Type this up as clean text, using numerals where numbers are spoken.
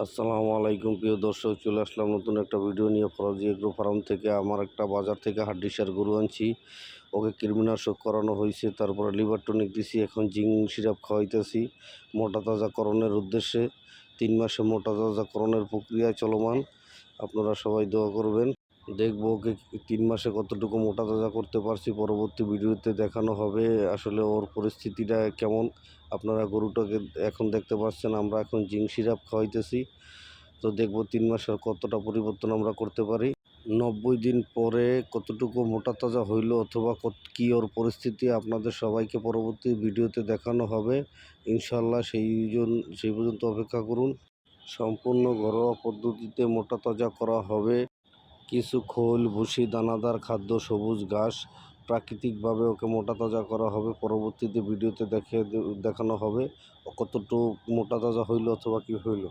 আসসালামু আলাইকুম প্রিয় দর্শক, চলে আসলাম নতুন একটা ভিডিও নিয়ে। ফরাজি এগ্রো ফার্ম থেকে আমার একটা বাজার থেকে হাড্ডিসার গরু আনছি। ওকে কৃমিনাশক করানো হয়েছে, তারপরে লিভার টনিক দিছি, এখন জিঙ্ক সিরাপ খাওয়াইতেছি মোটা তাজাকরণের উদ্দেশ্যে। 3 মাসে মোটা তাজাকরণের প্রক্রিয়া চলমান। আপনারা সবাই দোয়া করবেন। দেখবো ওকে 3 মাসে কতটুকু মোটা তাজা করতে পারছি, পরবর্তী ভিডিওতে দেখানো হবে আসলে ওর পরিস্থিতিটা কেমন। আপনারা গরুটাকে এখন দেখতে পাচ্ছেন, আমরা এখন জিঙ্ক সিরাপ খাওয়াইতেছি। তো দেখবো 3 মাসের কতটা পরিবর্তন আমরা করতে পারি। 90 দিন পরে কতটুকু মোটা তাজা হইলো অথবা কী ওর পরিস্থিতি আপনাদের সবাইকে পরবর্তী ভিডিওতে দেখানো হবে ইনশাল্লাহ। সেই পর্যন্ত অপেক্ষা করুন। সম্পূর্ণ ঘরোয়া পদ্ধতিতে মোটা তাজা করা হবে। কিছু খোল, ভুসি, দানাদার খাদ্য, সবুজ ঘাস, প্রাকৃতিকভাবে ওকে মোটা তাজা করা হবে। পরবর্তীতে ভিডিওতে দেখানো হবে কতটুকু মোটা তাজা হইলো অথবা কী হইলো।